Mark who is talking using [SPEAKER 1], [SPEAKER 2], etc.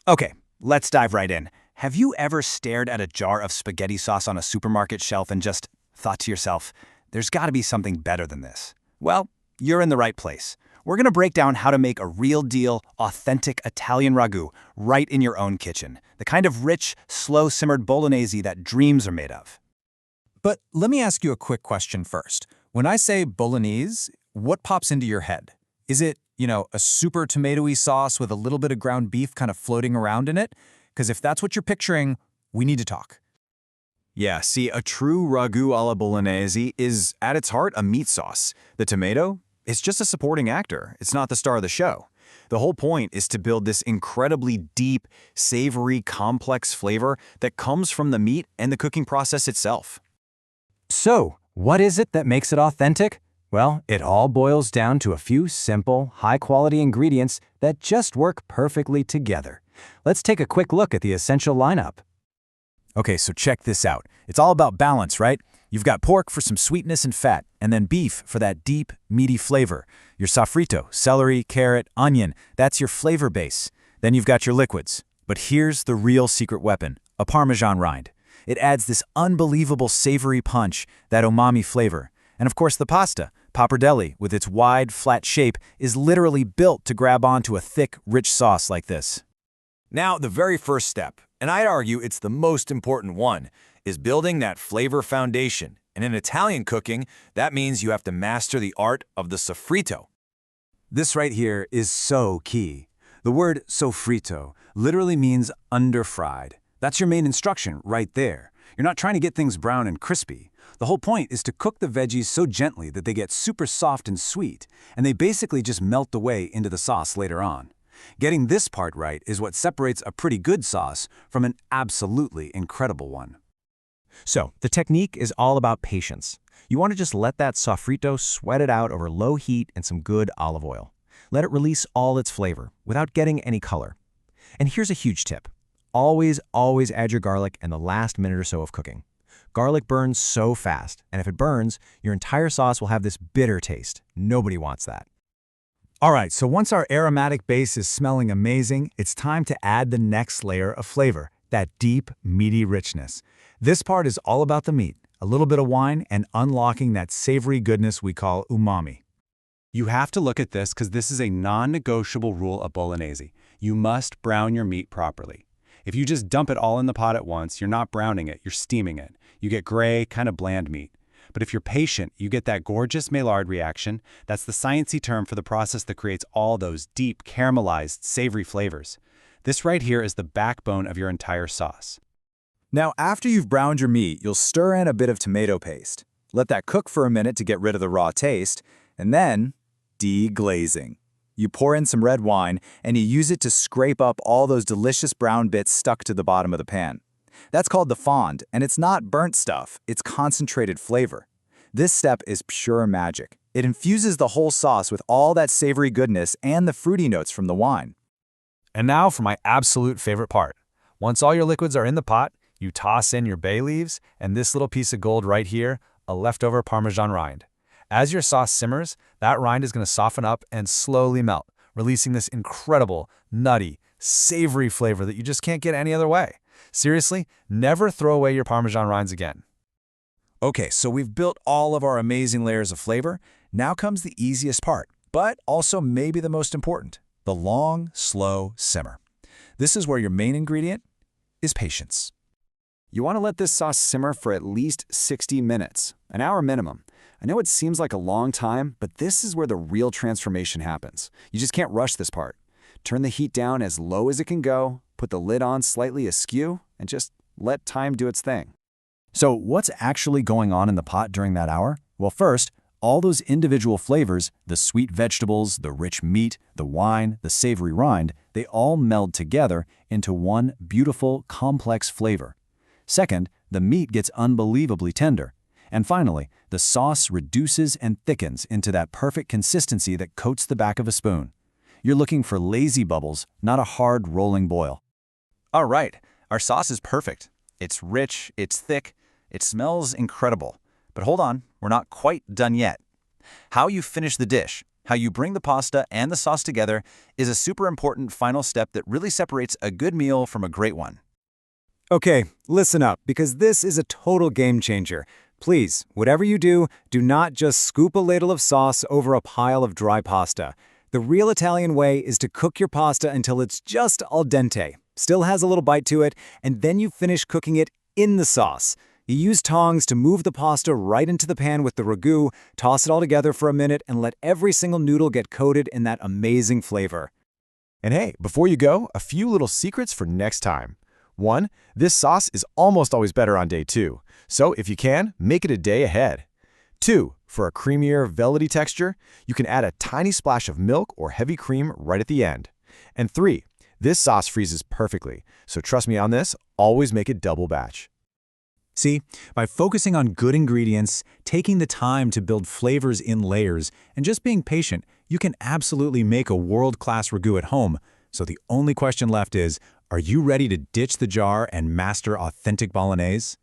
[SPEAKER 1] Okay, let's dive right in. Have you ever stared at a jar of spaghetti sauce on a supermarket shelf and just thought to yourself, there's got to be something better than this? Well, you're in the right place. We're going to break down how to make a real deal, authentic Italian ragu right in your own kitchen. The kind of rich, slow-simmered bolognese that dreams are made of.
[SPEAKER 2] But let me ask you a quick question first. When I say bolognese, what pops into your head? Is it, a super tomatoey sauce with a little bit of ground beef kind of floating around in it? Because if that's what you're picturing, we need to talk.
[SPEAKER 3] Yeah, see, a true ragu alla bolognese is, at its heart, a meat sauce. The tomato? It's just a supporting actor. It's not the star of the show. The whole point is to build this incredibly deep, savory, complex flavor that comes from the meat and the cooking process itself.
[SPEAKER 1] So, what is it that makes it authentic? Well, it all boils down to a few simple, high-quality ingredients that just work perfectly together. Let's take a quick look at the essential lineup.
[SPEAKER 3] Okay, so check this out. It's all about balance, right? You've got pork for some sweetness and fat, and then beef for that deep, meaty flavor. Your soffritto, celery, carrot, onion, that's your flavor base. Then you've got your liquids. But here's the real secret weapon, a Parmesan rind. It adds this unbelievable savory punch, that umami flavor. And of course the pasta, pappardelle, with its wide, flat shape, is literally built to grab onto a thick, rich sauce like this.
[SPEAKER 4] Now, the very first step, and I'd argue it's the most important one, is building that flavor foundation. And in Italian cooking, that means you have to master the art of the soffritto.
[SPEAKER 1] This right here is so key. The word soffritto literally means under-fried. That's your main instruction right there. You're not trying to get things brown and crispy. The whole point is to cook the veggies so gently that they get super soft and sweet, and they basically just melt away into the sauce later on. Getting this part right is what separates a pretty good sauce from an absolutely incredible one.
[SPEAKER 5] So, the technique is all about patience. You want to just let that soffritto sweat it out over low heat and some good olive oil. Let it release all its flavor without getting any color. And here's a huge tip. Always add your garlic in the last minute or so of cooking. Garlic burns so fast, and if it burns, your entire sauce will have this bitter taste. Nobody wants that.
[SPEAKER 1] All right, so once our aromatic base is smelling amazing, it's time to add the next layer of flavor, that deep, meaty richness. This part is all about the meat, a little bit of wine, and unlocking that savory goodness we call umami.
[SPEAKER 2] You have to look at this because this is a non-negotiable rule of bolognese. You must brown your meat properly. If you just dump it all in the pot at once, you're not browning it, you're steaming it. You get gray, kind of bland meat. But if you're patient, you get that gorgeous Maillard reaction. That's the sciencey term for the process that creates all those deep, caramelized, savory flavors. This right here is the backbone of your entire sauce.
[SPEAKER 3] Now, after you've browned your meat, you'll stir in a bit of tomato paste. Let that cook for a minute to get rid of the raw taste, and then deglazing. You pour in some red wine, and you use it to scrape up all those delicious brown bits stuck to the bottom of the pan. That's called the fond, and it's not burnt stuff, it's concentrated flavor. This step is pure magic. It infuses the whole sauce with all that savory goodness and the fruity notes from the wine.
[SPEAKER 6] And now for my absolute favorite part. Once all your liquids are in the pot, you toss in your bay leaves and this little piece of gold right here, a leftover Parmesan rind. As your sauce simmers, that rind is going to soften up and slowly melt, releasing this incredible, nutty, savory flavor that you just can't get any other way. Seriously, never throw away your Parmesan rinds again.
[SPEAKER 3] Okay, so we've built all of our amazing layers of flavor. Now comes the easiest part, but also maybe the most important, the long, slow simmer. This is where your main ingredient is patience. You want to let this sauce simmer for at least 60 minutes, an hour minimum. I know it seems like a long time, but this is where the real transformation happens. You just can't rush this part. Turn the heat down as low as it can go, put the lid on slightly askew, and just let time do its thing. So what's actually going on in the pot during that hour? Well, first, all those individual flavors, the sweet vegetables, the rich meat, the wine, the savory rind, they all meld together into one beautiful, complex flavor. Second, the meat gets unbelievably tender. And finally, the sauce reduces and thickens into that perfect consistency that coats the back of a spoon. You're looking for lazy bubbles, not a hard rolling boil.
[SPEAKER 1] All right, our sauce is perfect. It's rich, it's thick, it smells incredible. But hold on, we're not quite done yet. How you finish the dish,
[SPEAKER 3] How you bring the pasta and the sauce together is a super important final step that really separates a good meal from a great one.
[SPEAKER 1] Okay, listen up, because this is a total game changer. Please, whatever you do, do not just scoop a ladle of sauce over a pile of dry pasta. The real Italian way is to cook your pasta until it's just al dente, still has a little bite to it, and then you finish cooking it in the sauce. You use tongs to move the pasta right into the pan with the ragu, toss it all together for a minute, and let every single noodle get coated in that amazing flavor.
[SPEAKER 7] And hey, before you go, a few little secrets for next time. 1. This sauce is almost always better on day 2, so if you can, make it a day ahead. 2. For a creamier, velvety texture, you can add a tiny splash of milk or heavy cream right at the end. And 3. This sauce freezes perfectly, so trust me on this, always make it double batch.
[SPEAKER 1] See, by focusing on good ingredients, taking the time to build flavors in layers, and just being patient, you can absolutely make a world-class ragu at home. So the only question left is, are you ready to ditch the jar and master authentic bolognese?